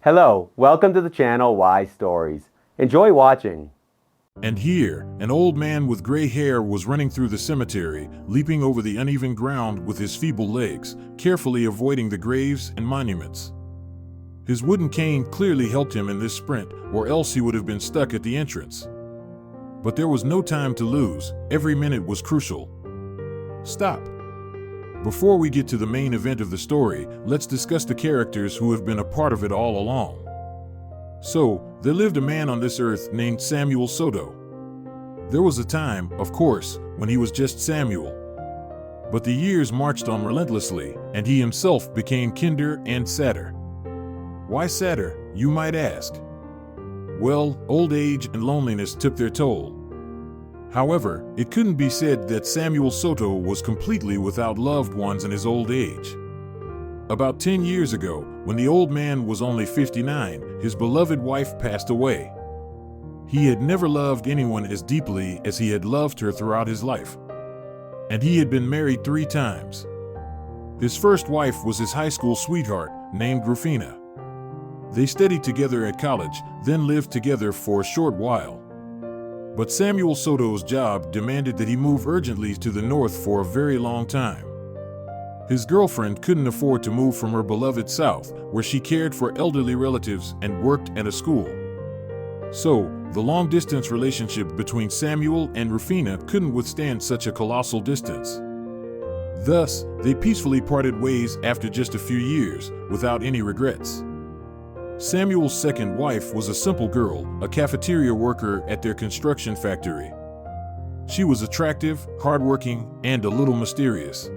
Hello, welcome to the channel Wise Stories. Enjoy watching. And here, an old man with gray hair was running through the cemetery, leaping over the uneven ground with his feeble legs, carefully avoiding the graves and monuments. His wooden cane clearly helped him in this sprint, or else he would have been stuck at the entrance. But there was no time to lose. Every minute was crucial. Stop. Before we get to the main event of the story, let's discuss the characters who have been a part of it all along. So, there lived a man on this earth named Samuel Soto. There was a time, of course, when he was just Samuel. But the years marched on relentlessly, and he himself became kinder and sadder. Why sadder, you might ask? Well, old age and loneliness took their toll. However, it couldn't be said that Samuel Soto was completely without loved ones in his old age. About 10 years ago, when the old man was only 59, his beloved wife passed away. He had never loved anyone as deeply as he had loved her throughout his life. And he had been married 3 times. His first wife was his high school sweetheart, named Rufina. They studied together at college, then lived together for a short while. But Samuel Soto's job demanded that he move urgently to the north for a very long time. His girlfriend couldn't afford to move from her beloved south, where she cared for elderly relatives and worked at a school. So, the long-distance relationship between Samuel and Rufina couldn't withstand such a colossal distance. Thus, they peacefully parted ways after just a few years, without any regrets. Samuel's second wife was a simple girl, a cafeteria worker at their construction factory. She was attractive, hardworking, and a little mysterious.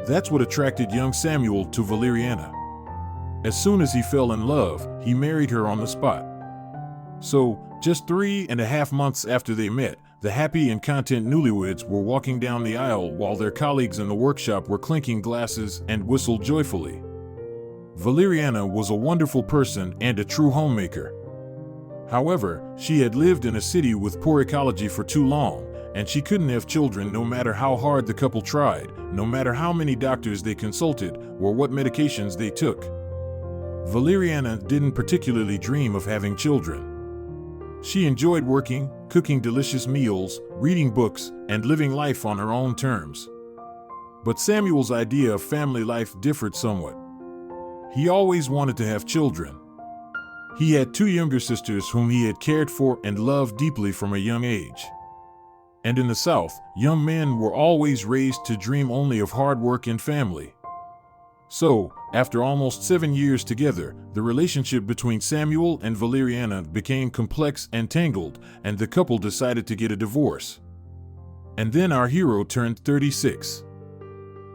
That's what attracted young Samuel to Valeriana. As soon as he fell in love, he married her on the spot. So, just 3.5 months after they met, the happy and content newlyweds were walking down the aisle while their colleagues in the workshop were clinking glasses and whistled joyfully. Valeriana was a wonderful person and a true homemaker. However, she had lived in a city with poor ecology for too long, and she couldn't have children no matter how hard the couple tried, no matter how many doctors they consulted, or what medications they took. Valeriana didn't particularly dream of having children. She enjoyed working, cooking delicious meals, reading books, and living life on her own terms. But Samuel's idea of family life differed somewhat. He always wanted to have children. He had 2 younger sisters whom he had cared for and loved deeply from a young age. And in the South, young men were always raised to dream only of hard work and family. So, after almost 7 years together, the relationship between Samuel and Valeriana became complex and tangled, and the couple decided to get a divorce. And then our hero turned 36.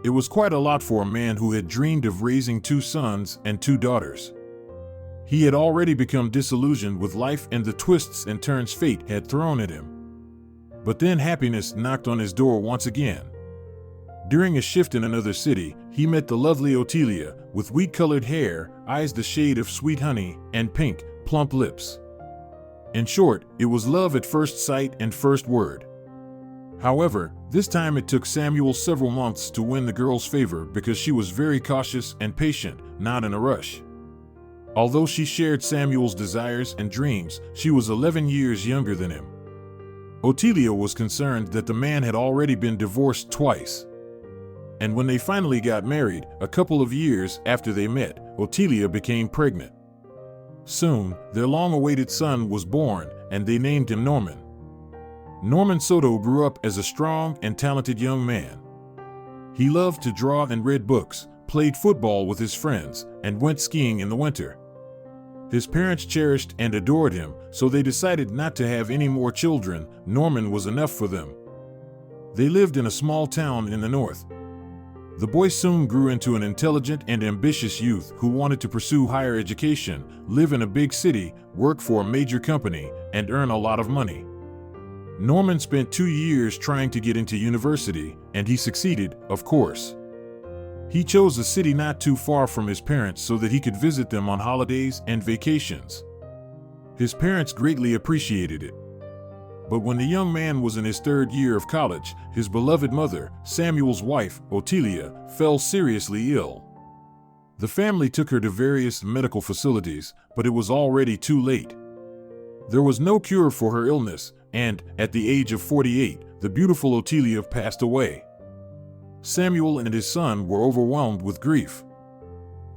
It was quite a lot for a man who had dreamed of raising 2 sons and 2 daughters. He had already become disillusioned with life and the twists and turns fate had thrown at him. But then happiness knocked on his door once again. During a shift in another city, he met the lovely Otelia, with wheat-colored hair, eyes the shade of sweet honey, and pink, plump lips. In short, it was love at first sight and first word. However, this time it took Samuel several months to win the girl's favor because she was very cautious and patient, not in a rush. Although she shared Samuel's desires and dreams, she was 11 years younger than him. Otelia was concerned that the man had already been divorced twice. And when they finally got married, a couple of years after they met, Otelia became pregnant. Soon, their long-awaited son was born, and they named him Norman. Norman Soto grew up as a strong and talented young man. He loved to draw and read books, played football with his friends, and went skiing in the winter. His parents cherished and adored him, so they decided not to have any more children. Norman was enough for them. They lived in a small town in the north. The boy soon grew into an intelligent and ambitious youth who wanted to pursue higher education, live in a big city, work for a major company, and earn a lot of money. Norman spent 2 years trying to get into university, and he succeeded, of course. He chose a city not too far from his parents so that he could visit them on holidays and vacations. His parents greatly appreciated it. But when the young man was in his 3rd year of college, his beloved mother, Samuel's wife, Otelia, fell seriously ill. The family took her to various medical facilities, but it was already too late. There was no cure for her illness, and, at the age of 48, the beautiful Otelia passed away. Samuel and his son were overwhelmed with grief.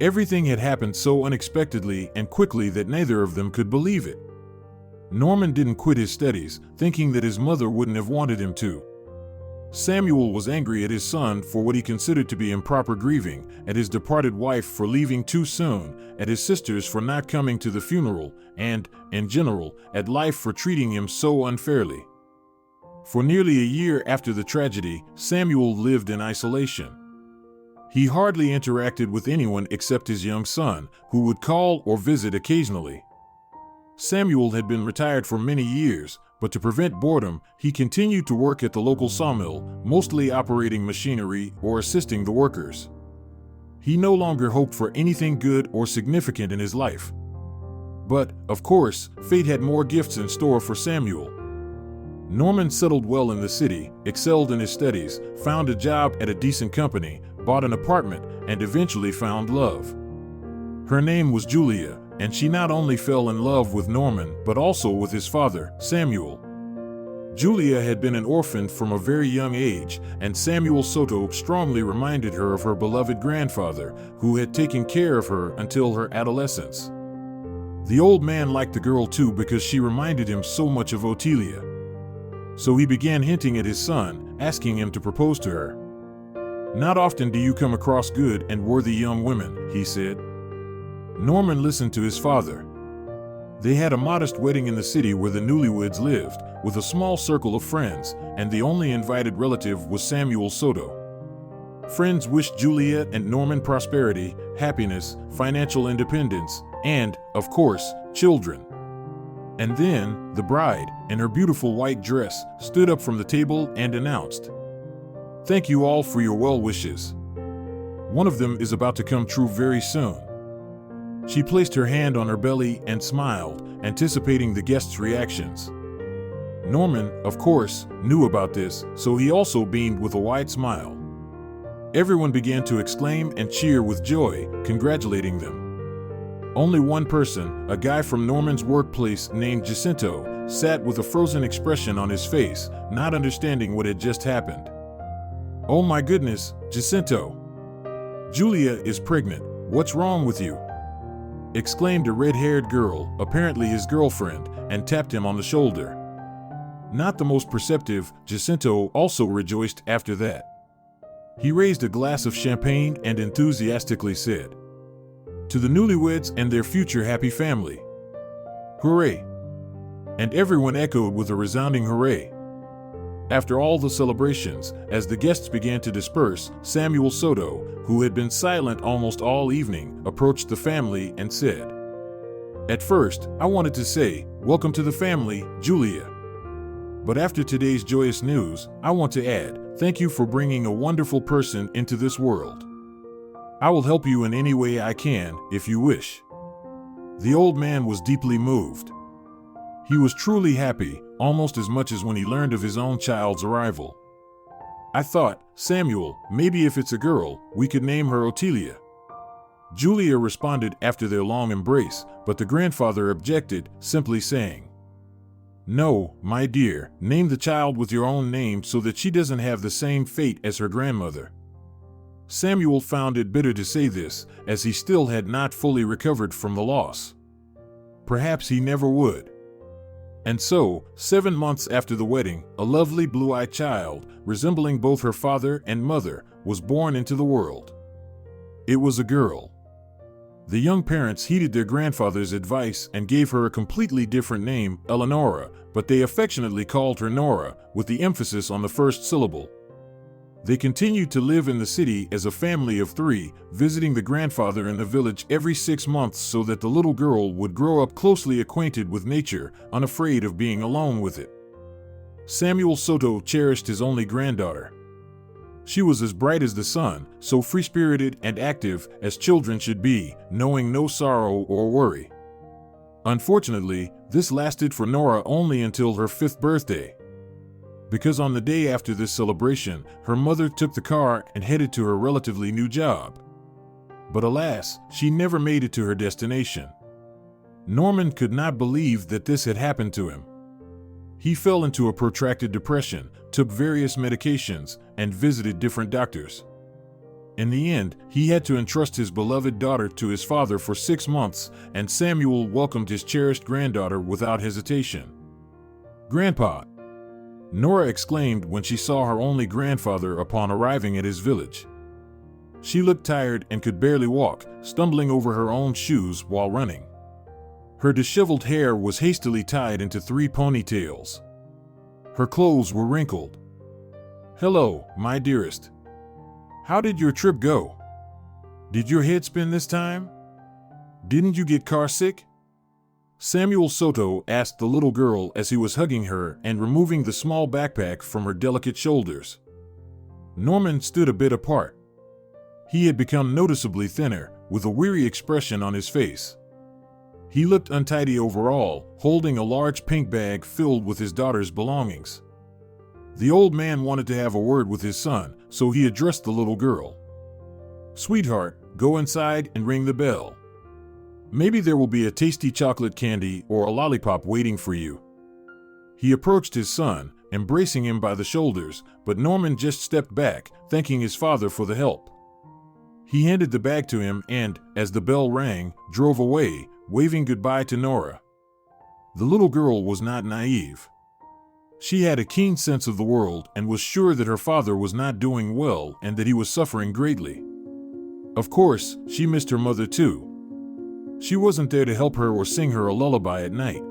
Everything had happened so unexpectedly and quickly that neither of them could believe it. Norman didn't quit his studies, thinking that his mother wouldn't have wanted him to. Samuel was angry at his son for what he considered to be improper grieving, at his departed wife for leaving too soon, at his sisters for not coming to the funeral, and, in general, at life for treating him so unfairly. For nearly a year after the tragedy, Samuel lived in isolation. He hardly interacted with anyone except his young son, who would call or visit occasionally. Samuel had been retired for many years, but to prevent boredom, he continued to work at the local sawmill, mostly operating machinery or assisting the workers. He no longer hoped for anything good or significant in his life. But, of course, fate had more gifts in store for Samuel. Norman settled well in the city, excelled in his studies, found a job at a decent company, bought an apartment, and eventually found love. Her name was Julia, and she not only fell in love with Norman but also with his father, Samuel. Julia had been an orphan from a very young age, and Samuel Soto strongly reminded her of her beloved grandfather, who had taken care of her until her adolescence. The old man liked the girl too because she reminded him so much of Otelia. So he began hinting at his son, asking him to propose to her. "Not often do you come across good and worthy young women," he said. Norman listened to his father. They had a modest wedding in the city where the newlyweds lived, with a small circle of friends, and the only invited relative was Samuel Soto. Friends wished Julia and Norman prosperity, happiness, financial independence, and, of course, children. And then, the bride, in her beautiful white dress, stood up from the table and announced, "Thank you all for your well wishes. One of them is about to come true very soon." She placed her hand on her belly and smiled, anticipating the guests' reactions. Norman, of course, knew about this, so he also beamed with a wide smile. Everyone began to exclaim and cheer with joy, congratulating them. Only one person, a guy from Norman's workplace named Jacinto, sat with a frozen expression on his face, not understanding what had just happened. "Oh my goodness, Jacinto! Julia is pregnant. What's wrong with you?" exclaimed a red-haired girl, apparently his girlfriend, and tapped him on the shoulder. Not the most perceptive, Jacinto also rejoiced after that. He raised a glass of champagne and enthusiastically said, "To the newlyweds and their future happy family. Hooray!" And everyone echoed with a resounding hooray. After all the celebrations, as the guests began to disperse, Samuel Soto, who had been silent almost all evening, approached the family and said, "At first, I wanted to say, 'Welcome to the family, Julia.' But after today's joyous news, I want to add, thank you for bringing a wonderful person into this world. I will help you in any way I can, if you wish." The old man was deeply moved. He was truly happy, almost as much as when he learned of his own child's arrival. "I thought, Samuel, maybe if it's a girl, we could name her Otelia." Julia responded after their long embrace, but the grandfather objected, simply saying, "No, my dear, name the child with your own name so that she doesn't have the same fate as her grandmother." Samuel found it bitter to say this, as he still had not fully recovered from the loss. Perhaps he never would. And so, 7 months after the wedding, a lovely blue-eyed child, resembling both her father and mother, was born into the world. It was a girl. The young parents heeded their grandfather's advice and gave her a completely different name, Eleonora, but they affectionately called her Nora, with the emphasis on the first syllable. They continued to live in the city as a family of 3, visiting the grandfather in the village every 6 months so that the little girl would grow up closely acquainted with nature, unafraid of being alone with it. Samuel Soto cherished his only granddaughter. She was as bright as the sun, so free-spirited and active as children should be, knowing no sorrow or worry. Unfortunately, this lasted for Nora only until her 5th birthday. Because on the day after this celebration, her mother took the car and headed to her relatively new job. But alas, she never made it to her destination. Norman could not believe that this had happened to him. He fell into a protracted depression, took various medications, and visited different doctors. In the end, he had to entrust his beloved daughter to his father for 6 months, and Samuel welcomed his cherished granddaughter without hesitation. "Grandpa!" Nora exclaimed when she saw her only grandfather upon arriving at his village. She looked tired and could barely walk, stumbling over her own shoes while running. Her disheveled hair was hastily tied into 3 ponytails. Her clothes were wrinkled. "Hello, my dearest. How did your trip go? Did your head spin this time? Didn't you get car sick?" Samuel Soto asked the little girl as he was hugging her and removing the small backpack from her delicate shoulders. Norman stood a bit apart. He had become noticeably thinner, with a weary expression on his face. He looked untidy overall, holding a large pink bag filled with his daughter's belongings. The old man wanted to have a word with his son, so he addressed the little girl. "Sweetheart, go inside and ring the bell. Maybe there will be a tasty chocolate candy or a lollipop waiting for you." He approached his son, embracing him by the shoulders, but Norman just stepped back, thanking his father for the help. He handed the bag to him and, as the bell rang, drove away, waving goodbye to Nora. The little girl was not naive. She had a keen sense of the world and was sure that her father was not doing well and that he was suffering greatly. Of course, she missed her mother too. She wasn't there to help her or sing her a lullaby at night.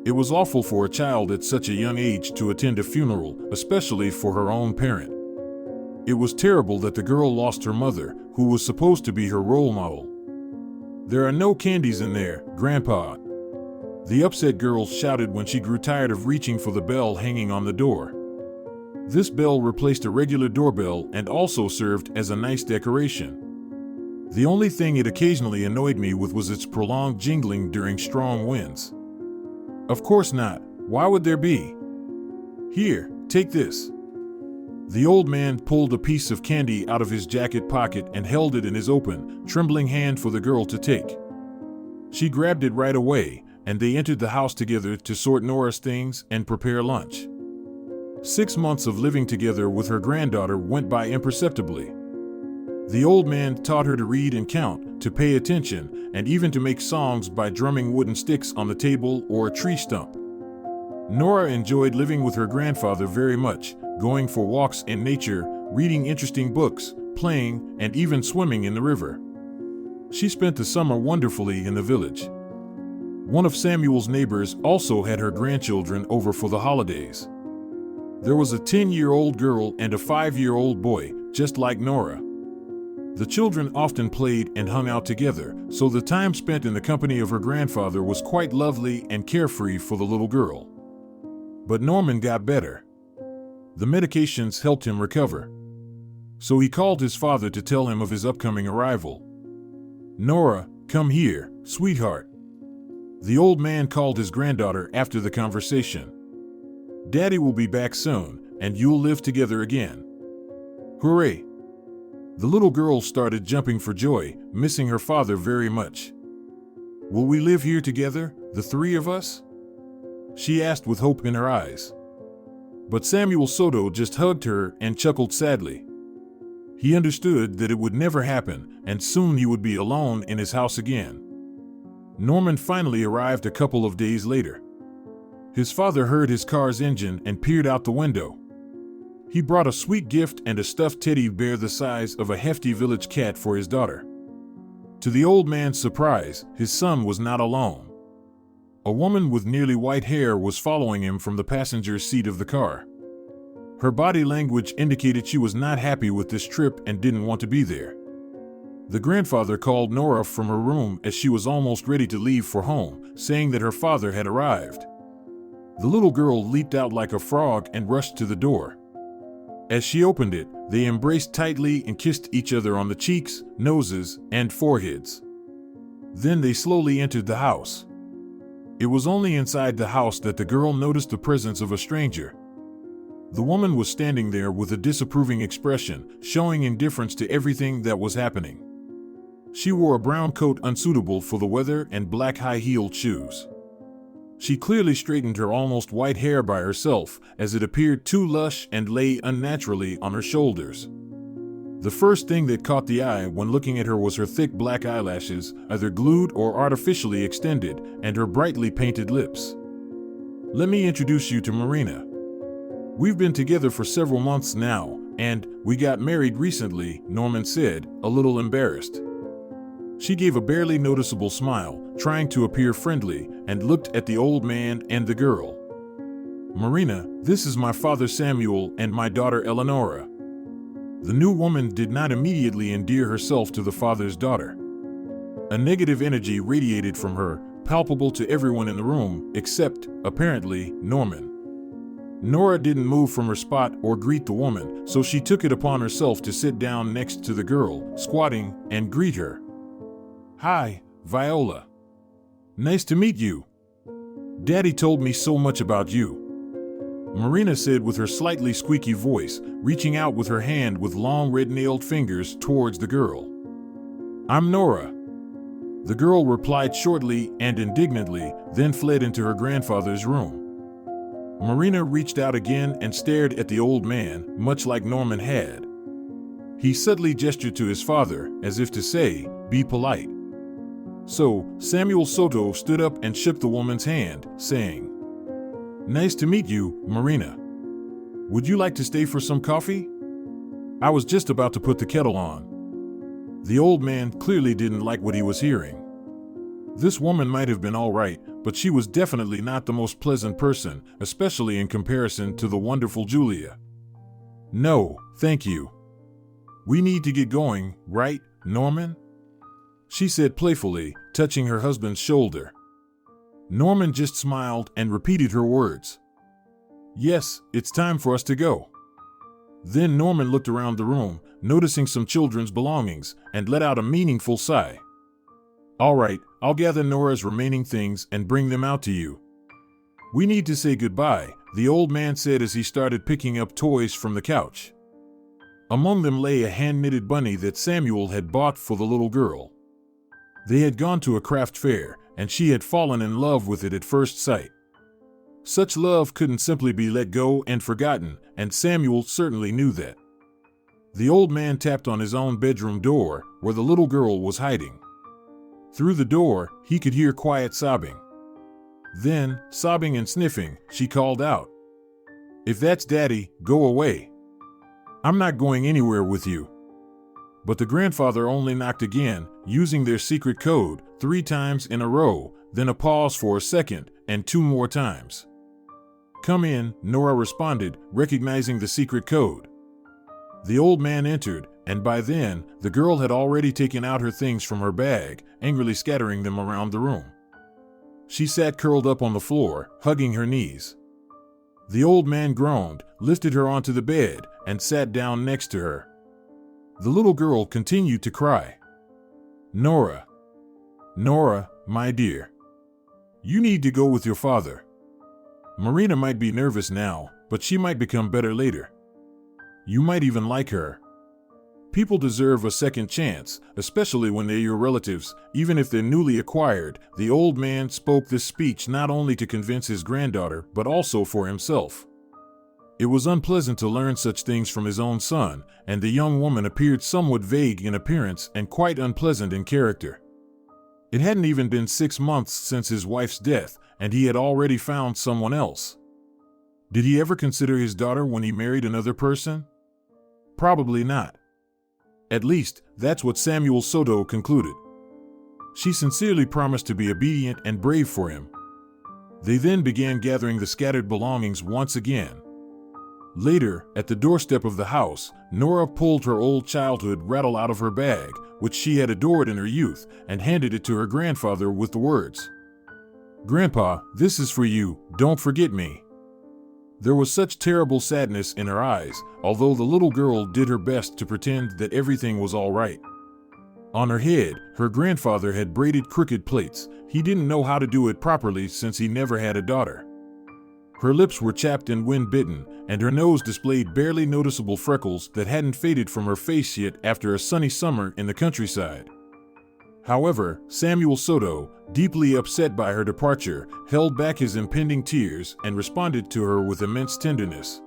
It was awful for a child at such a young age to attend a funeral, especially for her own parent. It was terrible that the girl lost her mother, who was supposed to be her role model. "There are no candies in there, Grandpa," the upset girl shouted when she grew tired of reaching for the bell hanging on the door. This bell replaced a regular doorbell and also served as a nice decoration. The only thing it occasionally annoyed me with was its prolonged jingling during strong winds. "Of course not. Why would there be? Here, take this." The old man pulled a piece of candy out of his jacket pocket and held it in his open, trembling hand for the girl to take. She grabbed it right away, and they entered the house together to sort Nora's things and prepare lunch. 6 months of living together with her granddaughter went by imperceptibly. The old man taught her to read and count, to pay attention, and even to make songs by drumming wooden sticks on the table or a tree stump. Nora enjoyed living with her grandfather very much, going for walks in nature, reading interesting books, playing, and even swimming in the river. She spent the summer wonderfully in the village. One of Samuel's neighbors also had her grandchildren over for the holidays. There was a 10-year-old girl and a 5-year-old boy, just like Nora. The children often played and hung out together, so the time spent in the company of her grandfather was quite lovely and carefree for the little girl. But Norman got better. The medications helped him recover. So he called his father to tell him of his upcoming arrival. "Nora, come here, sweetheart." The old man called his granddaughter after the conversation. "Daddy will be back soon, and you'll live together again." Hooray! The little girl started jumping for joy, missing her father very much. "Will we live here together, the 3 of us?" she asked with hope in her eyes. But Samuel Soto just hugged her and chuckled sadly. He understood that it would never happen, and soon he would be alone in his house again. Norman finally arrived a couple of days later. His father heard his car's engine and peered out the window. He brought a sweet gift and a stuffed teddy bear the size of a hefty village cat for his daughter. To the old man's surprise, his son was not alone. A woman with nearly white hair was following him from the passenger seat of the car. Her body language indicated she was not happy with this trip and didn't want to be there. The grandfather called Nora from her room as she was almost ready to leave for home, saying that her father had arrived. The little girl leaped out like a frog and rushed to the door. As she opened it, they embraced tightly and kissed each other on the cheeks, noses, and foreheads. Then they slowly entered the house. It was only inside the house that the girl noticed the presence of a stranger. The woman was standing there with a disapproving expression, showing indifference to everything that was happening. She wore a brown coat unsuitable for the weather and black high-heeled shoes. She clearly straightened her almost white hair by herself, as it appeared too lush and lay unnaturally on her shoulders. The first thing that caught the eye when looking at her was her thick black eyelashes, either glued or artificially extended, and her brightly painted lips. "Let me introduce you to Marina. We've been together for several months now, and we got married recently," Norman said, a little embarrassed. She gave a barely noticeable smile, trying to appear friendly, and looked at the old man and the girl. "Marina, this is my father Samuel and my daughter Eleonora." The new woman did not immediately endear herself to the father's daughter. A negative energy radiated from her, palpable to everyone in the room, except, apparently, Norman. Nora didn't move from her spot or greet the woman, so she took it upon herself to sit down next to the girl, squatting, and greet her. "Hi, Viola. Nice to meet you. Daddy told me so much about you," Marina said with her slightly squeaky voice, reaching out with her hand with long red-nailed fingers towards the girl. "I'm Nora." The girl replied shortly and indignantly, then fled into her grandfather's room. Marina reached out again and stared at the old man, much like Norman had. He subtly gestured to his father, as if to say, "Be polite." So, Samuel Soto stood up and shook the woman's hand, saying, "Nice to meet you, Marina. Would you like to stay for some coffee? I was just about to put the kettle on." The old man clearly didn't like what he was hearing. This woman might have been all right, but she was definitely not the most pleasant person, especially in comparison to the wonderful Julia. "No, thank you. We need to get going, right, Norman?" she said playfully, touching her husband's shoulder. Norman just smiled and repeated her words. "Yes, it's time for us to go." Then Norman looked around the room, noticing some children's belongings, and let out a meaningful sigh. "All right, I'll gather Nora's remaining things and bring them out to you. We need to say goodbye," the old man said as he started picking up toys from the couch. Among them lay a hand-knitted bunny that Samuel had bought for the little girl. They had gone to a craft fair, and she had fallen in love with it at first sight. Such love couldn't simply be let go and forgotten, and Samuel certainly knew that. The old man tapped on his own bedroom door, where the little girl was hiding. Through the door, he could hear quiet sobbing. Then, sobbing and sniffing, she called out, "If that's Daddy, go away. I'm not going anywhere with you." But the grandfather only knocked again, using their secret code, 3 times in a row, then a pause for a second, and 2 more times. "Come in," Nora responded, recognizing the secret code. The old man entered, and by then, the girl had already taken out her things from her bag, angrily scattering them around the room. She sat curled up on the floor, hugging her knees. The old man groaned, lifted her onto the bed, and sat down next to her. The little girl continued to cry. "Nora. Nora, my dear. You need to go with your father. Marina might be nervous now, but she might become better later. You might even like her. People deserve a second chance, especially when they're your relatives, even if they're newly acquired." The old man spoke this speech not only to convince his granddaughter, but also for himself. It was unpleasant to learn such things from his own son, and the young woman appeared somewhat vague in appearance and quite unpleasant in character. It hadn't even been 6 months since his wife's death, and he had already found someone else. Did he ever consider his daughter when he married another person? Probably not. At least, that's what Samuel Soto concluded. She sincerely promised to be obedient and brave for him. They then began gathering the scattered belongings once again. Later, at the doorstep of the house, Nora pulled her old childhood rattle out of her bag, which she had adored in her youth, and handed it to her grandfather with the words, "Grandpa, this is for you, don't forget me." There was such terrible sadness in her eyes, although the little girl did her best to pretend that everything was all right. On her head, her grandfather had braided crooked plaits. He didn't know how to do it properly since he never had a daughter. Her lips were chapped and wind-bitten, and her nose displayed barely noticeable freckles that hadn't faded from her face yet after a sunny summer in the countryside. However, Samuel Soto, deeply upset by her departure, held back his impending tears and responded to her with immense tenderness.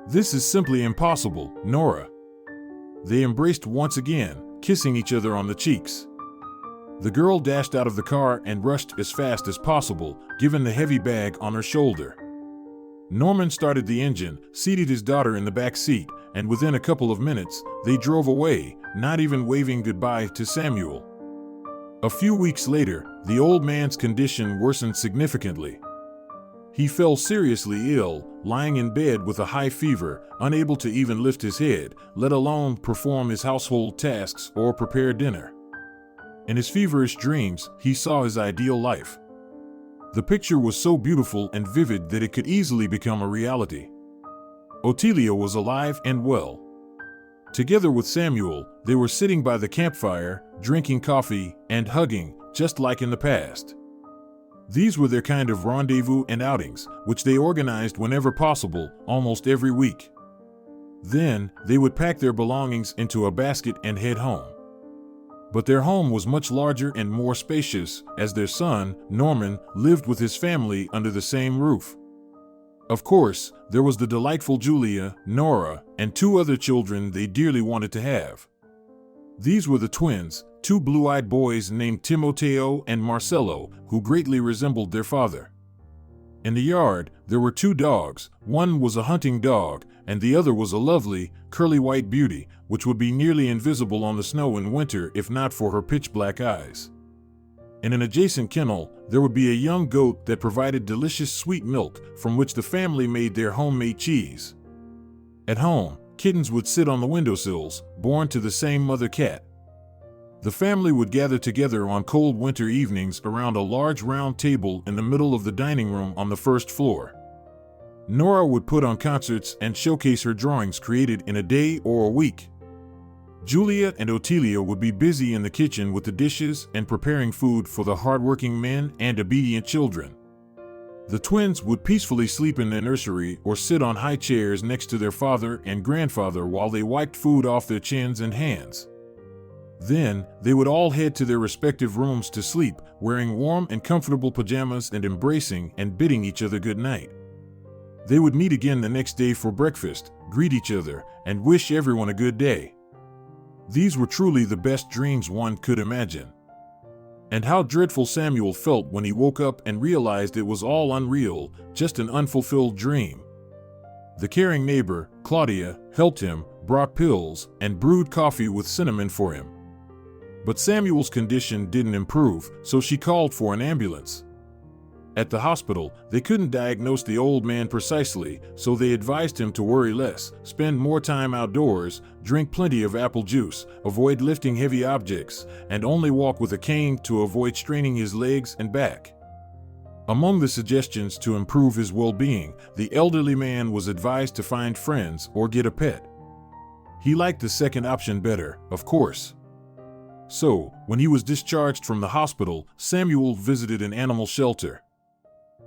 "This is simply impossible, Nora." They embraced once again, kissing each other on the cheeks. The girl dashed out of the car and rushed as fast as possible, given the heavy bag on her shoulder. Norman started the engine, seated his daughter in the back seat, and within a couple of minutes, they drove away, not even waving goodbye to Samuel. A few weeks later, the old man's condition worsened significantly. He fell seriously ill, lying in bed with a high fever, unable to even lift his head, let alone perform his household tasks or prepare dinner. In his feverish dreams, he saw his ideal life. The picture was so beautiful and vivid that it could easily become a reality. Otelia was alive and well. Together with Samuel, they were sitting by the campfire, drinking coffee, and hugging, just like in the past. These were their kind of rendezvous and outings, which they organized whenever possible, almost every week. Then, they would pack their belongings into a basket and head home. But their home was much larger and more spacious, as their son, Norman, lived with his family under the same roof. Of course, there was the delightful Julia, Nora, and two other children they dearly wanted to have. These were the twins, two blue-eyed boys named Timoteo and Marcelo, who greatly resembled their father. In the yard, there were two dogs. One was a hunting dog, and the other was a lovely, curly white beauty, which would be nearly invisible on the snow in winter if not for her pitch-black eyes. In an adjacent kennel, there would be a young goat that provided delicious sweet milk from which the family made their homemade cheese. At home, kittens would sit on the windowsills, born to the same mother cat. The family would gather together on cold winter evenings around a large round table in the middle of the dining room on the first floor. Nora would put on concerts and showcase her drawings created in a day or a week. Julia and Otelia would be busy in the kitchen with the dishes and preparing food for the hardworking men and obedient children. The twins would peacefully sleep in the nursery or sit on high chairs next to their father and grandfather while they wiped food off their chins and hands. Then, they would all head to their respective rooms to sleep, wearing warm and comfortable pajamas and embracing and bidding each other good night. They would meet again the next day for breakfast, greet each other, and wish everyone a good day. These were truly the best dreams one could imagine. And how dreadful Samuel felt when he woke up and realized it was all unreal, just an unfulfilled dream. The caring neighbor, Claudia, helped him, brought pills, and brewed coffee with cinnamon for him. But Samuel's condition didn't improve, so she called for an ambulance. At the hospital, they couldn't diagnose the old man precisely, so they advised him to worry less, spend more time outdoors, drink plenty of apple juice, avoid lifting heavy objects, and only walk with a cane to avoid straining his legs and back. Among the suggestions to improve his well-being, the elderly man was advised to find friends or get a pet. He liked the second option better, of course. So, when he was discharged from the hospital, Samuel visited an animal shelter.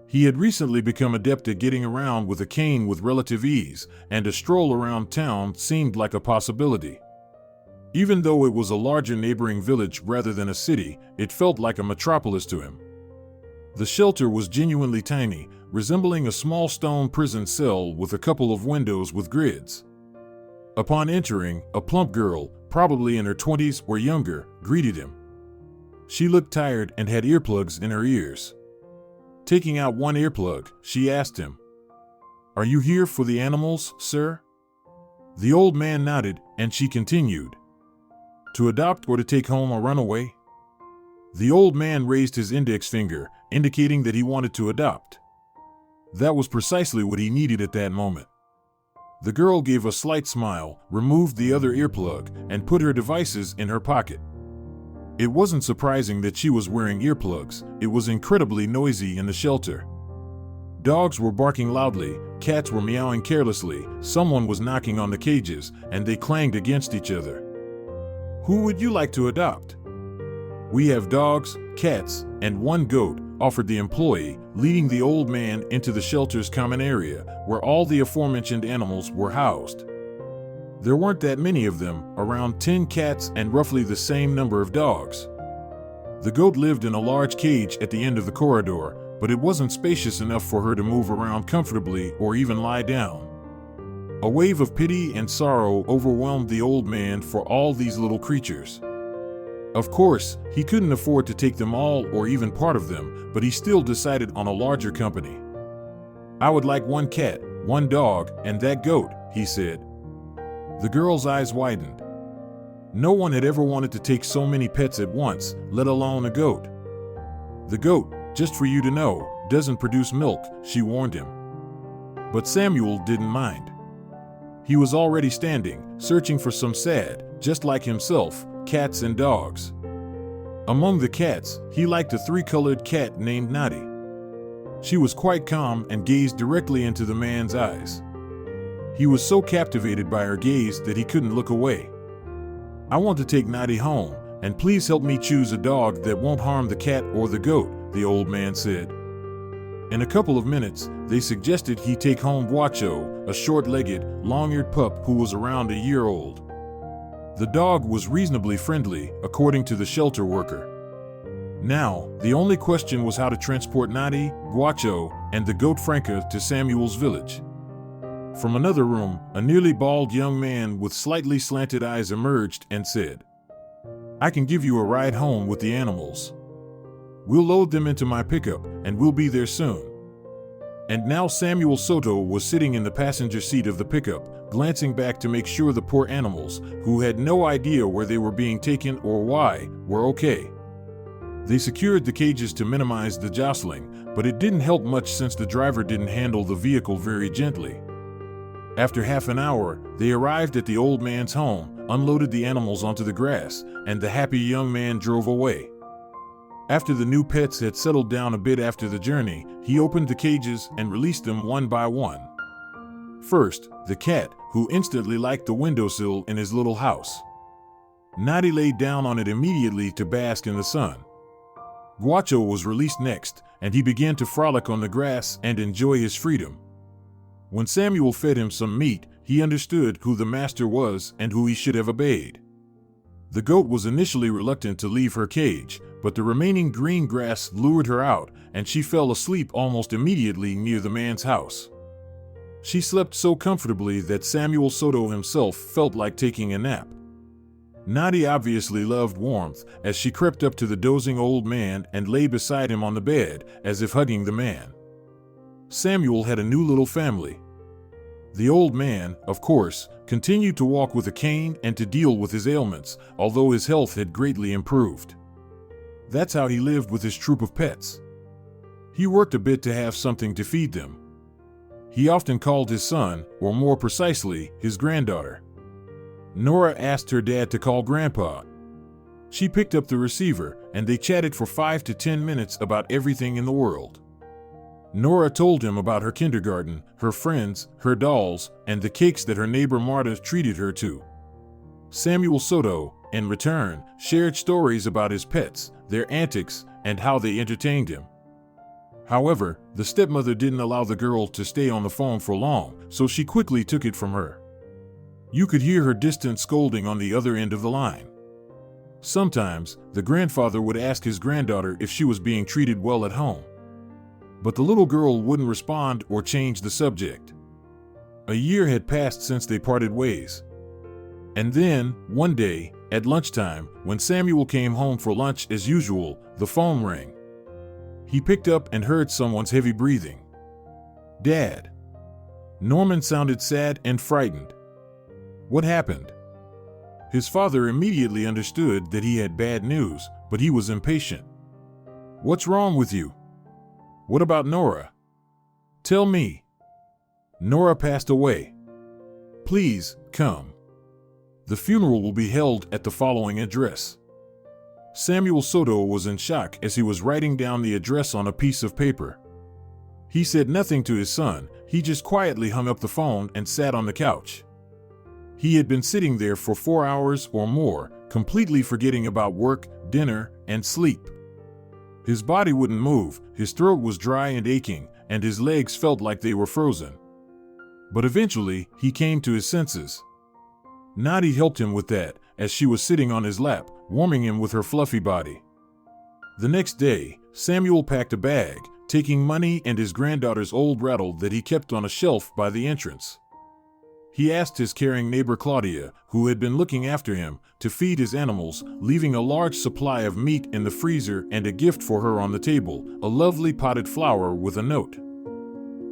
He had recently become adept at getting around with a cane with relative ease, and a stroll around town seemed like a possibility. Even though it was a larger neighboring village rather than a city, it felt like a metropolis to him. The shelter was genuinely tiny, resembling a small stone prison cell with a couple of windows with grids. Upon entering, a plump girl, probably in her 20s or younger, greeted him. She looked tired and had earplugs in her ears. Taking out one earplug, she asked him, "Are you here for the animals, sir?" The old man nodded, and she continued, "To adopt or to take home or run away?" The old man raised his index finger, indicating that he wanted to adopt. That was precisely what he needed at that moment. The girl gave a slight smile, removed the other earplug, and put her devices in her pocket. It wasn't surprising that she was wearing earplugs. It was incredibly noisy in the shelter. Dogs were barking loudly, cats were meowing carelessly, someone was knocking on the cages, and they clanged against each other. "Who would you like to adopt?" "We have dogs, cats, and one goat," offered the employee, leading the old man into the shelter's common area, where all the aforementioned animals were housed. There weren't that many of them, around 10 cats and roughly the same number of dogs. The goat lived in a large cage at the end of the corridor, but it wasn't spacious enough for her to move around comfortably or even lie down. A wave of pity and sorrow overwhelmed the old man for all these little creatures. Of course, he couldn't afford to take them all or even part of them, but he still decided on a larger company. "I would like one cat, one dog, and that goat," he said. The girl's eyes widened. No one had ever wanted to take so many pets at once, let alone a goat. "The goat, just for you to know, doesn't produce milk," she warned him. But Samuel didn't mind. He was already standing, searching for some sad, just like himself, cats and dogs. Among the cats, he liked a three-colored cat named Noddy. She was quite calm and gazed directly into the man's eyes. He was so captivated by her gaze that he couldn't look away. "I want to take Noddy home, and please help me choose a dog that won't harm the cat or the goat," the old man said. In a couple of minutes, they suggested he take home Guacho, a short-legged, long-eared pup who was around a year old. The dog was reasonably friendly, according to the shelter worker. Now, the only question was how to transport Noddy, Guacho, and the goat Franca to Samuel's village. From another room, a nearly bald young man with slightly slanted eyes emerged and said, "I can give you a ride home with the animals. We'll load them into my pickup, and we'll be there soon." And now Samuel Soto was sitting in the passenger seat of the pickup, glancing back to make sure the poor animals, who had no idea where they were being taken or why, were okay. They secured the cages to minimize the jostling, but it didn't help much since the driver didn't handle the vehicle very gently. After half an hour, they arrived at the old man's home, unloaded the animals onto the grass, and the happy young man drove away. After the new pets had settled down a bit after the journey, he opened the cages and released them one by one. First, the cat, who instantly liked the windowsill in his little house. Noddy laid down on it immediately to bask in the sun. Guacho was released next, and he began to frolic on the grass and enjoy his freedom. When Samuel fed him some meat, he understood who the master was and who he should have obeyed. The goat was initially reluctant to leave her cage, but the remaining green grass lured her out, and she fell asleep almost immediately near the man's house. She slept so comfortably that Samuel Soto himself felt like taking a nap. Noddy obviously loved warmth, as she crept up to the dozing old man and lay beside him on the bed, as if hugging the man. Samuel had a new little family. The old man, of course, continued to walk with a cane and to deal with his ailments, although his health had greatly improved. That's how he lived with his troop of pets. He worked a bit to have something to feed them. He often called his son, or more precisely, his granddaughter. Nora asked her dad to call Grandpa. She picked up the receiver, and they chatted for 5 to 10 minutes about everything in the world. Nora told him about her kindergarten, her friends, her dolls, and the cakes that her neighbor Marta treated her to. Samuel Soto, in return, shared stories about his pets, their antics, and how they entertained him. However, the stepmother didn't allow the girl to stay on the phone for long, so she quickly took it from her. You could hear her distant scolding on the other end of the line. Sometimes, the grandfather would ask his granddaughter if she was being treated well at home. But the little girl wouldn't respond or change the subject. A year had passed since they parted ways. And then, one day, at lunchtime, when Samuel came home for lunch as usual, the phone rang. He picked up and heard someone's heavy breathing. "Dad." Norman sounded sad and frightened. What happened? His father immediately understood that he had bad news, but he was impatient. "What's wrong with you? What about Nora? Tell me." "Nora passed away. Please, come. The funeral will be held at the following address." Samuel Soto was in shock as he was writing down the address on a piece of paper. He said nothing to his son, he just quietly hung up the phone and sat on the couch. He had been sitting there for 4 hours or more, completely forgetting about work, dinner, and sleep. His body wouldn't move, his throat was dry and aching, and his legs felt like they were frozen. But eventually, he came to his senses. Noddy helped him with that, as she was sitting on his lap, warming him with her fluffy body. The next day, Samuel packed a bag, taking money and his granddaughter's old rattle that he kept on a shelf by the entrance. He asked his caring neighbor Claudia, who had been looking after him, to feed his animals, leaving a large supply of meat in the freezer and a gift for her on the table, a lovely potted flower with a note.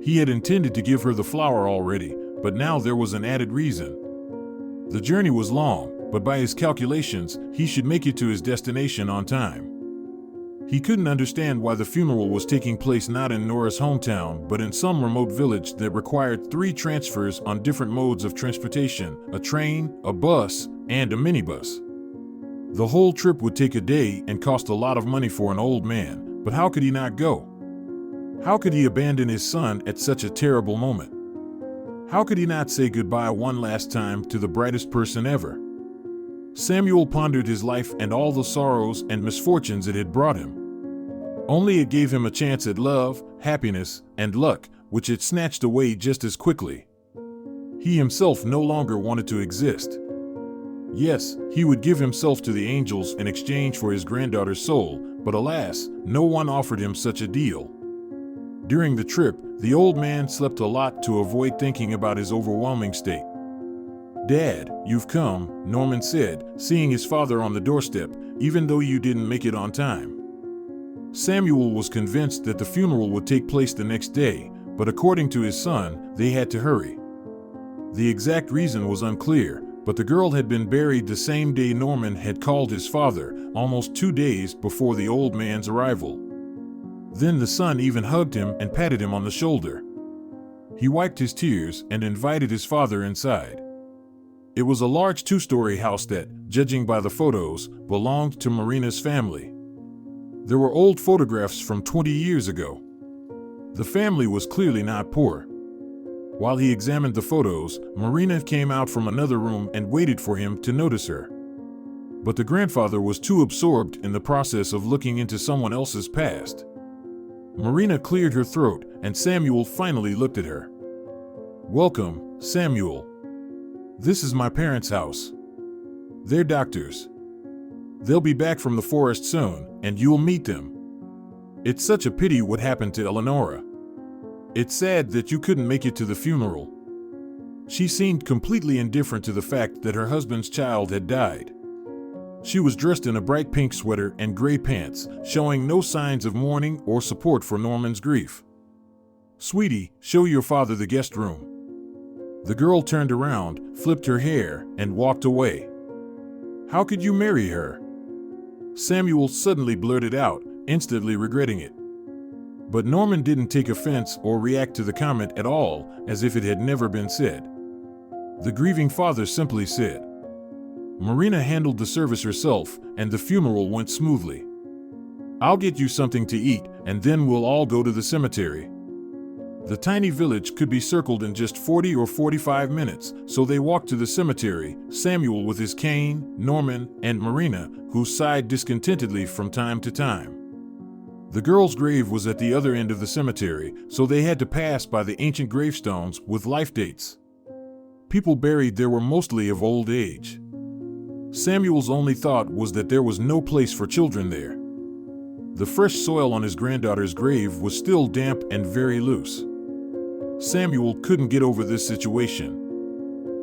He had intended to give her the flower already, but now there was an added reason. The journey was long, but by his calculations, he should make it to his destination on time. He couldn't understand why the funeral was taking place not in Nora's hometown, but in some remote village that required 3 transfers on different modes of transportation: a train, a bus, and a minibus. The whole trip would take a day and cost a lot of money for an old man, but how could he not go? How could he abandon his son at such a terrible moment? How could he not say goodbye one last time to the brightest person ever? Samuel pondered his life and all the sorrows and misfortunes it had brought him. Only it gave him a chance at love, happiness, and luck, which it snatched away just as quickly. He himself no longer wanted to exist. Yes, he would give himself to the angels in exchange for his granddaughter's soul, but alas, no one offered him such a deal. During the trip, the old man slept a lot to avoid thinking about his overwhelming state. "Dad, you've come," Norman said, seeing his father on the doorstep, "even though you didn't make it on time." Samuel was convinced that the funeral would take place the next day, but according to his son, they had to hurry. The exact reason was unclear, but the girl had been buried the same day Norman had called his father, almost 2 days before the old man's arrival. Then the son even hugged him and patted him on the shoulder. He wiped his tears and invited his father inside. It was a large 2-story house that, judging by the photos, belonged to Marina's family. There were old photographs from 20 years ago. The family was clearly not poor. While he examined the photos, Marina came out from another room and waited for him to notice her. But the grandfather was too absorbed in the process of looking into someone else's past. Marina cleared her throat, and Samuel finally looked at her. "Welcome, Samuel. This is my parents' house. They're doctors. They'll be back from the forest soon, and you'll meet them. It's such a pity what happened to Eleonora. It's sad that you couldn't make it to the funeral." She seemed completely indifferent to the fact that her husband's child had died. She was dressed in a bright pink sweater and gray pants, showing no signs of mourning or support for Norman's grief. "Sweetie, show your father the guest room." The girl turned around, flipped her hair, and walked away. "How could you marry her?" Samuel suddenly blurted out, instantly regretting it. But Norman didn't take offense or react to the comment at all, as if it had never been said. The grieving father simply said, "Marina handled the service herself, and the funeral went smoothly. I'll get you something to eat, and then we'll all go to the cemetery." The tiny village could be circled in just 40 or 45 minutes, so they walked to the cemetery, Samuel with his cane, Norman, and Marina, who sighed discontentedly from time to time. The girl's grave was at the other end of the cemetery, so they had to pass by the ancient gravestones with life dates. People buried there were mostly of old age. Samuel's only thought was that there was no place for children there. The fresh soil on his granddaughter's grave was still damp and very loose. Samuel couldn't get over this situation.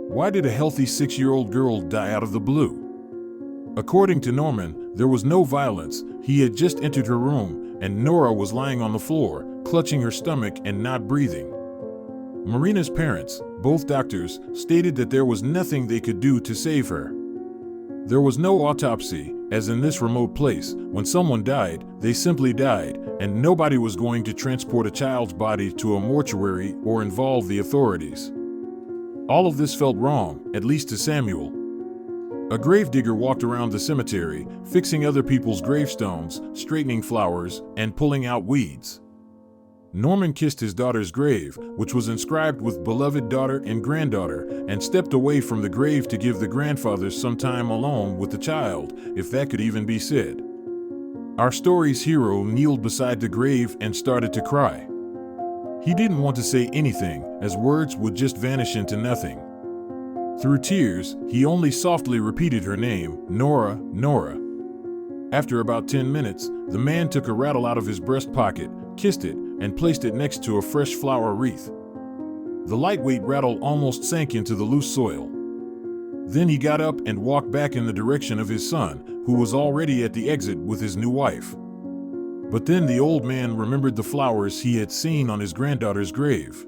Why did a healthy 6-year-old girl die out of the blue? According to Norman, there was no violence. He had just entered her room, and Nora was lying on the floor, clutching her stomach and not breathing. Marina's parents, both doctors, stated that there was nothing they could do to save her. There was no autopsy, as in this remote place, when someone died, they simply died, and nobody was going to transport a child's body to a mortuary or involve the authorities. All of this felt wrong, at least to Samuel. A gravedigger walked around the cemetery, fixing other people's gravestones, straightening flowers, and pulling out weeds. Norman kissed his daughter's grave, which was inscribed with beloved daughter and granddaughter, and stepped away from the grave to give the grandfather some time alone with the child, if that could even be said. Our story's hero kneeled beside the grave and started to cry. He didn't want to say anything, as words would just vanish into nothing. Through tears, he only softly repeated her name, Nora, Nora. After about 10 minutes, the man took a rattle out of his breast pocket, kissed it, and placed it next to a fresh flower wreath. The lightweight rattle almost sank into the loose soil. Then he got up and walked back in the direction of his son, who was already at the exit with his new wife. But then the old man remembered the flowers he had seen on his granddaughter's grave.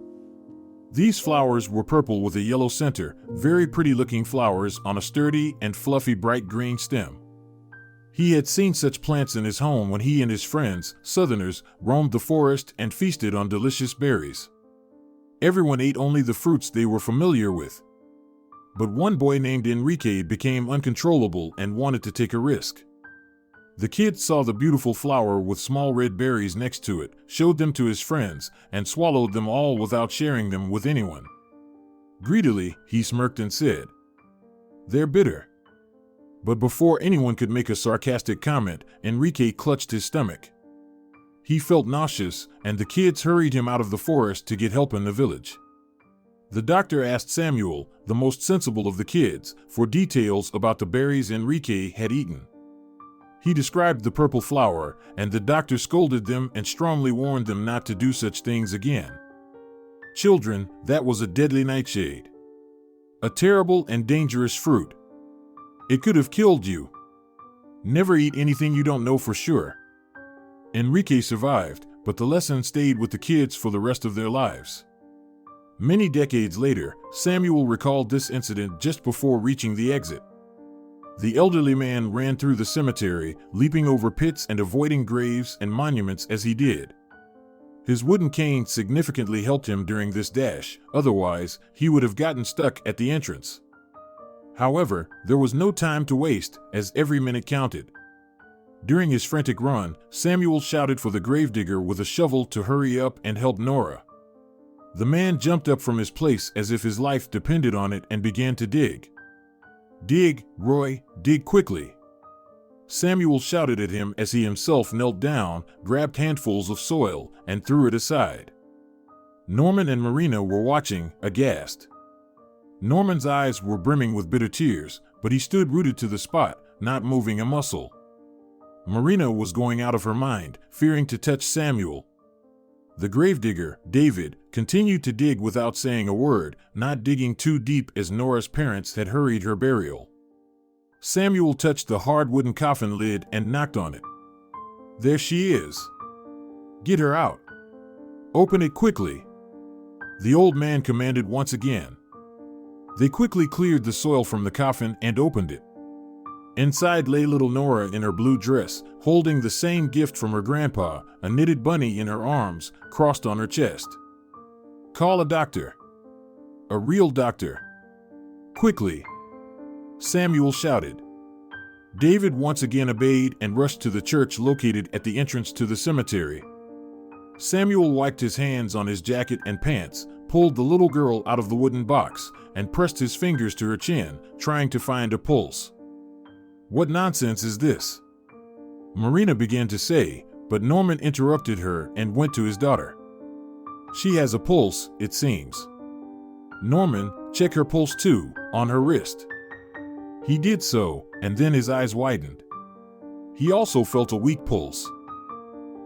These flowers were purple with a yellow center, very pretty-looking flowers on a sturdy and fluffy bright green stem. He had seen such plants in his home when he and his friends, Southerners, roamed the forest and feasted on delicious berries. Everyone ate only the fruits they were familiar with. But one boy named Enrique became uncontrollable and wanted to take a risk. The kid saw the beautiful flower with small red berries next to it, showed them to his friends, and swallowed them all without sharing them with anyone. Greedily, he smirked and said, "They're bitter." But before anyone could make a sarcastic comment, Enrique clutched his stomach. He felt nauseous, and the kids hurried him out of the forest to get help in the village. The doctor asked Samuel, the most sensible of the kids, for details about the berries Enrique had eaten. He described the purple flower, and the doctor scolded them and strongly warned them not to do such things again. Children, that was a deadly nightshade. A terrible and dangerous fruit. It could have killed you. Never eat anything you don't know for sure. Enrique survived, but the lesson stayed with the kids for the rest of their lives. Many decades later, Samuel recalled this incident just before reaching the exit. The elderly man ran through the cemetery, leaping over pits and avoiding graves and monuments as he did. His wooden cane significantly helped him during this dash, otherwise, he would have gotten stuck at the entrance. However, there was no time to waste, as every minute counted. During his frantic run, Samuel shouted for the gravedigger with a shovel to hurry up and help Nora. The man jumped up from his place as if his life depended on it and began to dig. "Dig, Roy, dig quickly." Samuel shouted at him as he himself knelt down, grabbed handfuls of soil, and threw it aside. Norman and Marina were watching, aghast. Norman's eyes were brimming with bitter tears, but he stood rooted to the spot, not moving a muscle. Marina was going out of her mind, fearing to touch Samuel. The gravedigger, David, continued to dig without saying a word, not digging too deep as Nora's parents had hurried her burial. Samuel touched the hard wooden coffin lid and knocked on it. "There she is. Get her out. Open it quickly," the old man commanded once again. They quickly cleared the soil from the coffin and opened it. Inside lay little Nora in her blue dress, holding the same gift from her grandpa, a knitted bunny in her arms, crossed on her chest. "Call a doctor. A real doctor. Quickly," Samuel shouted. David once again obeyed and rushed to the church located at the entrance to the cemetery. Samuel wiped his hands on his jacket and pants, pulled the little girl out of the wooden box, and pressed his fingers to her chin, trying to find a pulse. "What nonsense is this?" Marina began to say, but Norman interrupted her and went to his daughter. "She has a pulse, it seems. Norman, check her pulse too, on her wrist." He did so, and then his eyes widened. He also felt a weak pulse.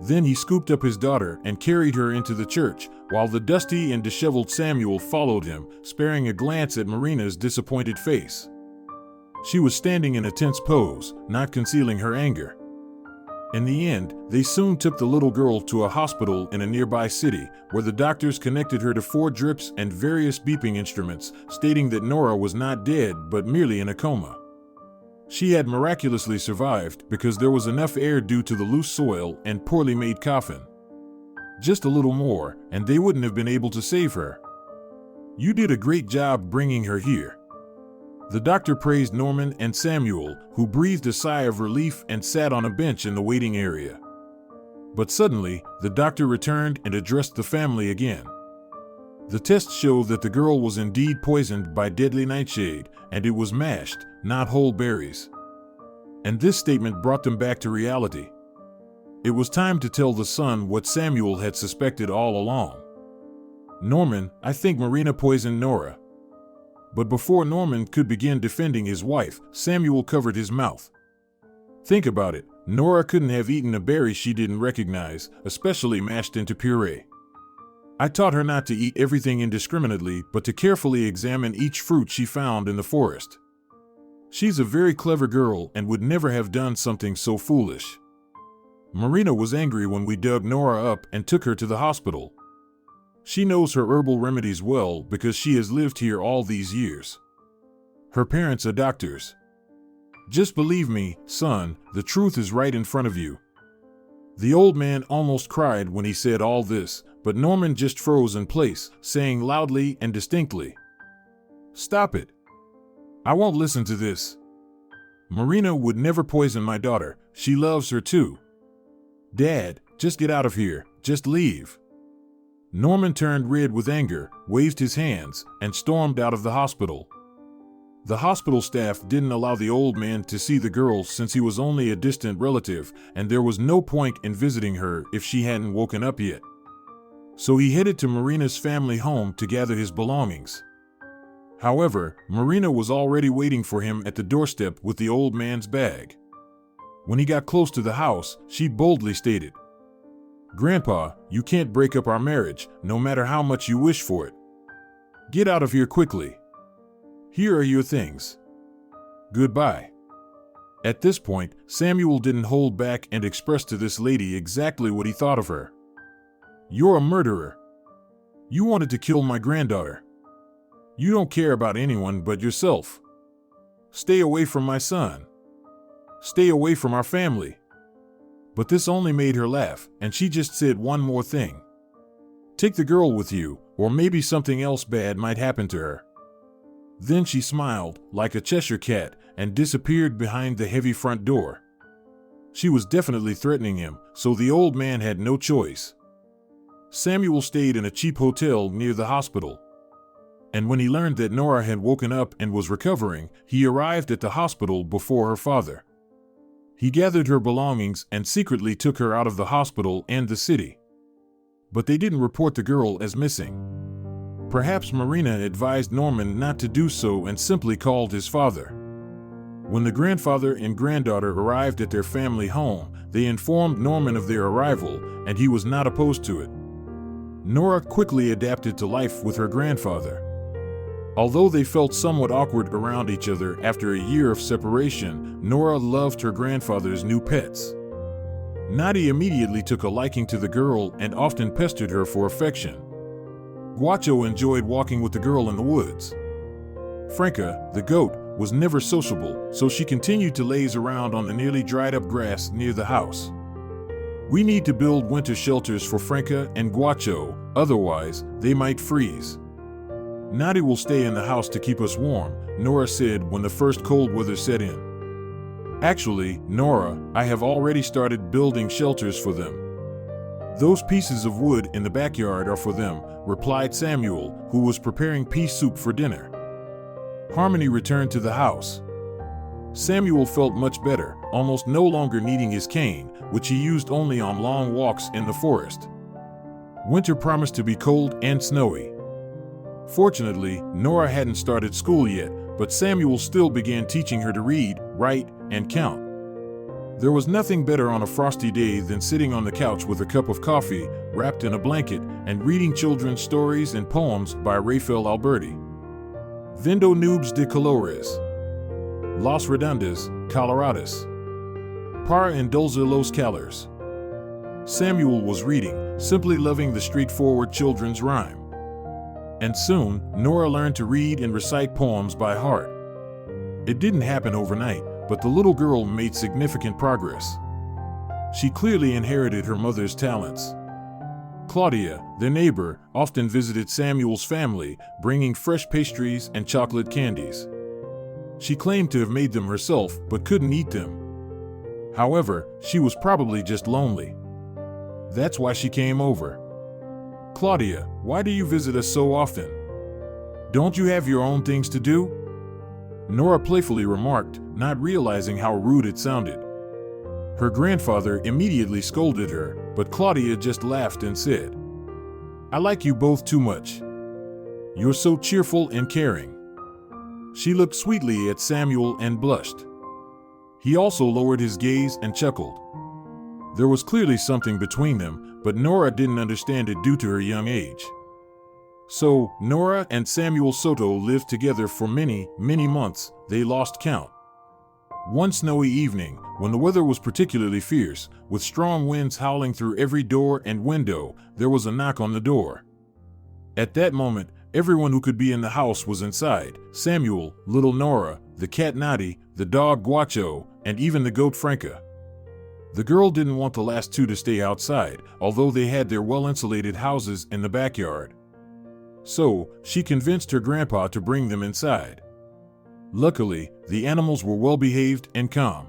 Then he scooped up his daughter and carried her into the church, while the dusty and disheveled Samuel followed him, sparing a glance at Marina's disappointed face. She was standing in a tense pose, not concealing her anger. In the end, they soon took the little girl to a hospital in a nearby city, where the doctors connected her to 4 drips and various beeping instruments, stating that Nora was not dead but merely in a coma. She had miraculously survived because there was enough air due to the loose soil and poorly made coffin. Just a little more, and they wouldn't have been able to save her. "You did a great job bringing her here." The doctor praised Norman and Samuel, who breathed a sigh of relief and sat on a bench in the waiting area. But suddenly, the doctor returned and addressed the family again. The tests showed that the girl was indeed poisoned by deadly nightshade, and it was mashed, not whole berries. And this statement brought them back to reality. It was time to tell the son what Samuel had suspected all along. "Norman, I think Marina poisoned Nora." But before Norman could begin defending his wife, Samuel covered his mouth. Think about it. Nora couldn't have eaten a berry she didn't recognize, especially mashed into puree. I taught her not to eat everything indiscriminately, but to carefully examine each fruit she found in the forest. She's a very clever girl and would never have done something so foolish. Marina was angry when we dug Nora up and took her to the hospital. She knows her herbal remedies well because she has lived here all these years. Her parents are doctors. Just believe me, son, the truth is right in front of you. The old man almost cried when he said all this, but Norman just froze in place, saying loudly and distinctly, "Stop it. I won't listen to this. Marina would never poison my daughter. She loves her too. Dad, just get out of here. Just leave." Norman turned red with anger, waved his hands, and stormed out of the hospital. The hospital staff didn't allow the old man to see the girl since he was only a distant relative, and there was no point in visiting her if she hadn't woken up yet. So he headed to Marina's family home to gather his belongings. However, Marina was already waiting for him at the doorstep with the old man's bag. When he got close to the house, she boldly stated, "Grandpa, you can't break up our marriage, no matter how much you wish for it. Get out of here quickly. Here are your things. Goodbye." At this point, Samuel didn't hold back and expressed to this lady exactly what he thought of her. "You're a murderer. You wanted to kill my granddaughter. You don't care about anyone but yourself. Stay away from my son. Stay away from our family." But this only made her laugh, and she just said one more thing. "Take the girl with you, or maybe something else bad might happen to her." Then she smiled, like a Cheshire cat, and disappeared behind the heavy front door. She was definitely threatening him, so the old man had no choice. Samuel stayed in a cheap hotel near the hospital. And when he learned that Nora had woken up and was recovering, he arrived at the hospital before her father. He gathered her belongings and secretly took her out of the hospital and the city. But they didn't report the girl as missing. Perhaps Marina advised Norman not to do so and simply called his father. When the grandfather and granddaughter arrived at their family home, they informed Norman of their arrival, and he was not opposed to it. Nora quickly adapted to life with her grandfather. Although they felt somewhat awkward around each other after a year of separation, Nora loved her grandfather's new pets. Nadi immediately took a liking to the girl and often pestered her for affection. Guacho enjoyed walking with the girl in the woods. Franca, the goat, was never sociable, so she continued to laze around on the nearly dried up grass near the house. "We need to build winter shelters for Franca and Guacho, otherwise they might freeze. Nadi will stay in the house to keep us warm," Nora said when the first cold weather set in. "Actually, Nora, I have already started building shelters for them. Those pieces of wood in the backyard are for them," replied Samuel, who was preparing pea soup for dinner. Harmony returned to the house. Samuel felt much better, almost no longer needing his cane, which he used only on long walks in the forest. Winter promised to be cold and snowy. Fortunately, Nora hadn't started school yet, but Samuel still began teaching her to read, write, and count. There was nothing better on a frosty day than sitting on the couch with a cup of coffee, wrapped in a blanket, and reading children's stories and poems by Rafael Alberti. Vendo nubes de colores. Los redondos, colorados. Para endulzar los calores. Samuel was reading, simply loving the straightforward children's rhyme. And soon, Nora learned to read and recite poems by heart. It didn't happen overnight, but the little girl made significant progress. She clearly inherited her mother's talents. Claudia, their neighbor, often visited Samuel's family, bringing fresh pastries and chocolate candies. She claimed to have made them herself, but couldn't eat them. However, she was probably just lonely. That's why she came over. "Claudia, why do you visit us so often? Don't you have your own things to do?" Nora playfully remarked, not realizing how rude it sounded. Her grandfather immediately scolded her, but Claudia just laughed and said, "I like you both too much. You're so cheerful and caring." She looked sweetly at Samuel and blushed. He also lowered his gaze and chuckled. There was clearly something between them, but Nora didn't understand it due to her young age. So, Nora and Samuel Soto lived together for many, many months. They lost count. One snowy evening, when the weather was particularly fierce, with strong winds howling through every door and window, there was a knock on the door. At that moment, everyone who could be in the house was inside: Samuel, little Nora, the cat Nadi, the dog Guacho, and even the goat Franca. The girl didn't want the last two to stay outside, although they had their well-insulated houses in the backyard. So, she convinced her grandpa to bring them inside. Luckily, the animals were well-behaved and calm.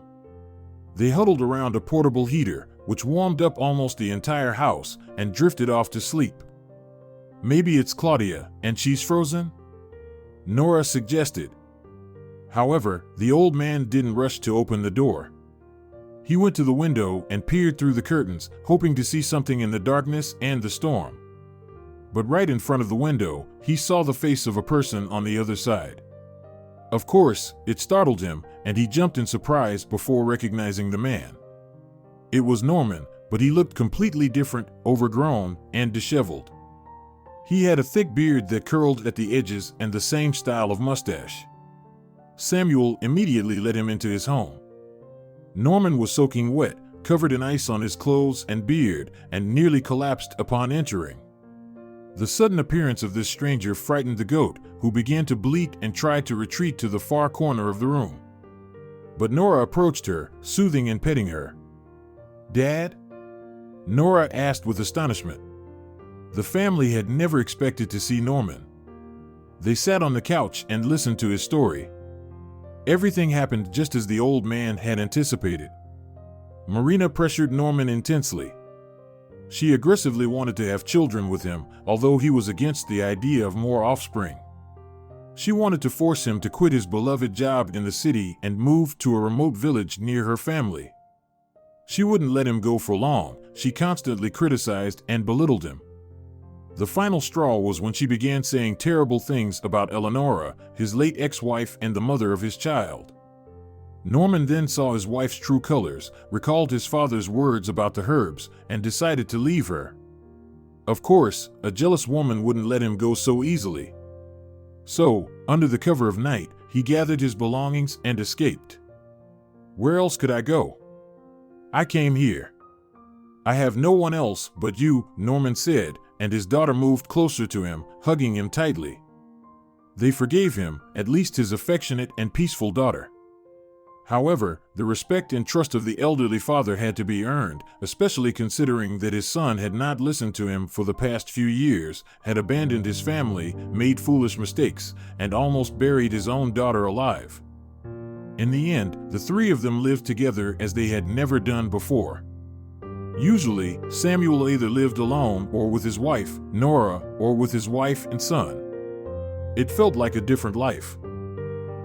They huddled around a portable heater, which warmed up almost the entire house, and drifted off to sleep. "Maybe it's Claudia, and she's frozen?" Nora suggested. However, the old man didn't rush to open the door. He went to the window and peered through the curtains, hoping to see something in the darkness and the storm. But right in front of the window, he saw the face of a person on the other side. Of course, it startled him, and he jumped in surprise before recognizing the man. It was Norman, but he looked completely different, overgrown, and disheveled. He had a thick beard that curled at the edges and the same style of mustache. Samuel immediately let him into his home. Norman was soaking wet, covered in ice on his clothes and beard, and nearly collapsed upon entering. The sudden appearance of this stranger frightened the goat, who began to bleat and tried to retreat to the far corner of the room. But Nora approached her, soothing and petting her. "Dad?" Nora asked with astonishment. The family had never expected to see Norman. They sat on the couch and listened to his story. Everything happened just as the old man had anticipated. Marina pressured Norman intensely. She aggressively wanted to have children with him, although he was against the idea of more offspring. She wanted to force him to quit his beloved job in the city and move to a remote village near her family. She wouldn't let him go for long. She constantly criticized and belittled him. The final straw was when she began saying terrible things about Eleonora, his late ex-wife and the mother of his child. Norman then saw his wife's true colors, recalled his father's words about the herbs, and decided to leave her. Of course, a jealous woman wouldn't let him go so easily. So, under the cover of night, he gathered his belongings and escaped. "Where else could I go? I came here. I have no one else but you," Norman said, and his daughter moved closer to him, hugging him tightly. They forgave him, at least his affectionate and peaceful daughter. However, the respect and trust of the elderly father had to be earned, especially considering that his son had not listened to him for the past few years, had abandoned his family, made foolish mistakes, and almost buried his own daughter alive. In the end, the three of them lived together as they had never done before. Usually, Samuel either lived alone or with his wife, Nora, or with his wife and son. It felt like a different life.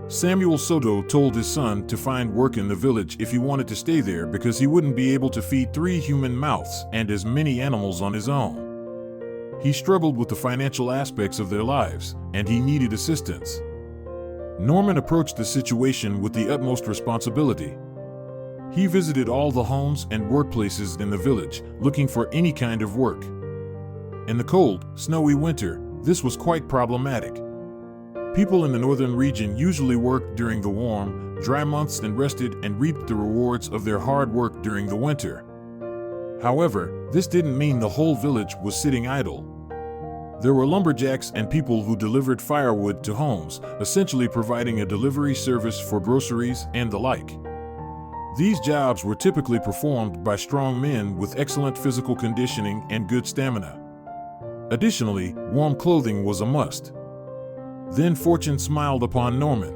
Samuel Soto told his son to find work in the village if he wanted to stay there because he wouldn't be able to feed 3 human mouths and as many animals on his own. He struggled with the financial aspects of their lives, and he needed assistance. Norman approached the situation with the utmost responsibility. He visited all the homes and workplaces in the village, looking for any kind of work. In the cold, snowy winter, this was quite problematic. People in the northern region usually worked during the warm, dry months and rested and reaped the rewards of their hard work during the winter. However, this didn't mean the whole village was sitting idle. There were lumberjacks and people who delivered firewood to homes, essentially providing a delivery service for groceries and the like. These jobs were typically performed by strong men with excellent physical conditioning and good stamina. Additionally, warm clothing was a must. Then fortune smiled upon Norman.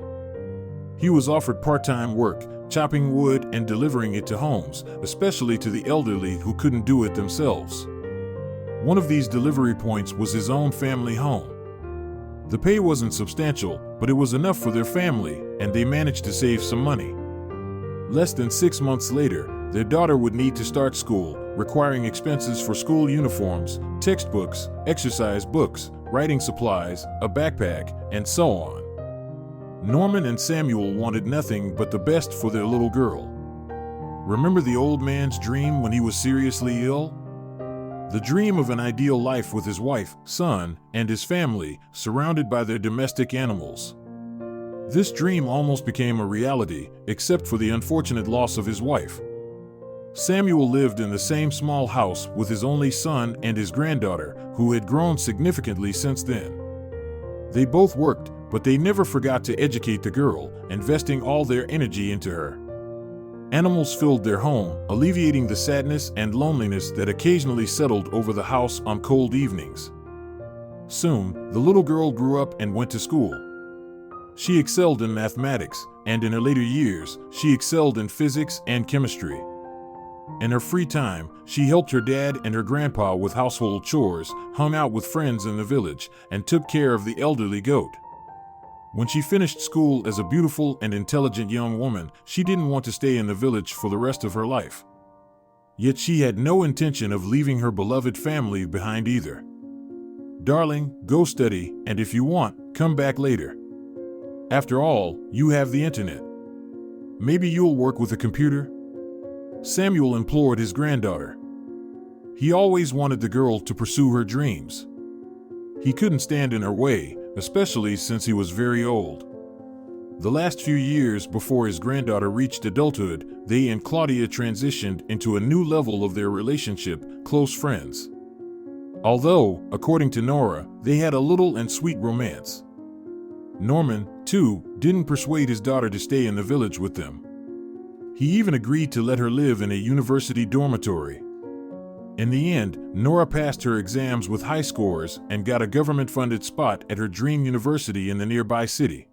He was offered part-time work, chopping wood and delivering it to homes, especially to the elderly who couldn't do it themselves. One of these delivery points was his own family home. The pay wasn't substantial, but it was enough for their family, and they managed to save some money. Less than 6 months later, their daughter would need to start school, requiring expenses for school uniforms, textbooks, exercise books, writing supplies, a backpack, and so on. Norman and Samuel wanted nothing but the best for their little girl. Remember the old man's dream when he was seriously ill? The dream of an ideal life with his wife, son, and his family, surrounded by their domestic animals. This dream almost became a reality, except for the unfortunate loss of his wife. Samuel lived in the same small house with his only son and his granddaughter, who had grown significantly since then. They both worked, but they never forgot to educate the girl, investing all their energy into her. Animals filled their home, alleviating the sadness and loneliness that occasionally settled over the house on cold evenings. Soon, the little girl grew up and went to school. She excelled in mathematics, and in her later years, she excelled in physics and chemistry. In her free time, she helped her dad and her grandpa with household chores, hung out with friends in the village, and took care of the elderly goat. When she finished school as a beautiful and intelligent young woman, she didn't want to stay in the village for the rest of her life. Yet she had no intention of leaving her beloved family behind either. "Darling, go study, and if you want, come back later. After all, you have the internet. Maybe you'll work with a computer?" Samuel implored his granddaughter. He always wanted the girl to pursue her dreams. He couldn't stand in her way, especially since he was very old. The last few years before his granddaughter reached adulthood, they and Claudia transitioned into a new level of their relationship, close friends. Although, according to Nora, they had a little and sweet romance. Norman, too, didn't persuade his daughter to stay in the village with them. He even agreed to let her live in a university dormitory. In the end, Nora passed her exams with high scores and got a government-funded spot at her dream university in the nearby city.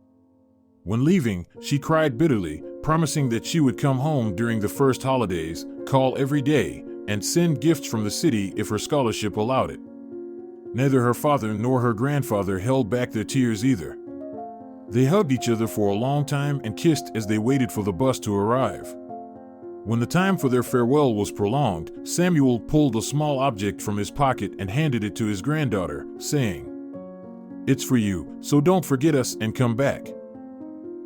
When leaving, she cried bitterly, promising that she would come home during the first holidays, call every day, and send gifts from the city if her scholarship allowed it. Neither her father nor her grandfather held back their tears either. They hugged each other for a long time and kissed as they waited for the bus to arrive. When the time for their farewell was prolonged, Samuel pulled a small object from his pocket and handed it to his granddaughter, saying, "It's for you, so don't forget us and come back.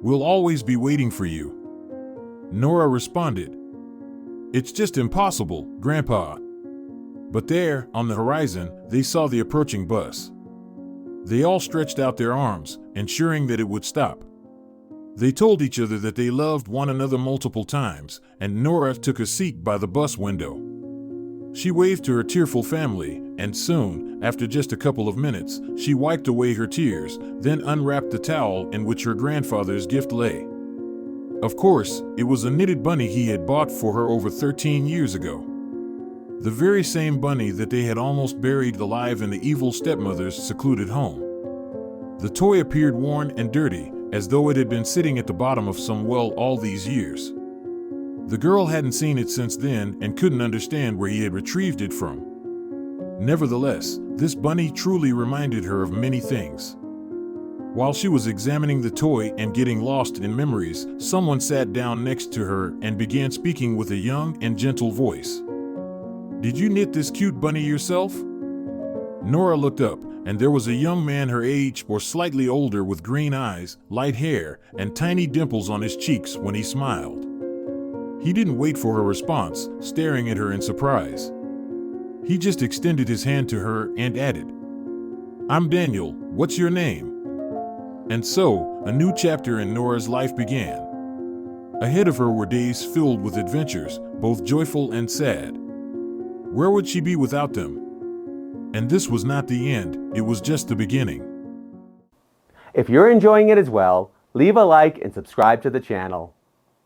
We'll always be waiting for you." Nora responded, "It's just impossible, Grandpa." But there, on the horizon, they saw the approaching bus. They all stretched out their arms, ensuring that it would stop. They told each other that they loved one another multiple times, and Nora took a seat by the bus window. She waved to her tearful family, and soon, after just a couple of minutes, she wiped away her tears, then unwrapped the towel in which her grandfather's gift lay. Of course, it was a knitted bunny he had bought for her over 13 years ago. The very same bunny that they had almost buried alive in the evil stepmother's secluded home. The toy appeared worn and dirty, as though it had been sitting at the bottom of some well all these years. The girl hadn't seen it since then and couldn't understand where he had retrieved it from. Nevertheless, this bunny truly reminded her of many things. While she was examining the toy and getting lost in memories, someone sat down next to her and began speaking with a young and gentle voice. "Did you knit this cute bunny yourself?" Nora looked up, and there was a young man her age or slightly older with green eyes, light hair, and tiny dimples on his cheeks when he smiled. He didn't wait for her response, staring at her in surprise. He just extended his hand to her and added, "I'm Daniel, what's your name?" And so, a new chapter in Nora's life began. Ahead of her were days filled with adventures, both joyful and sad. Where would she be without them? And this was not the end, it was just the beginning. If you're enjoying it as well, leave a like and subscribe to the channel.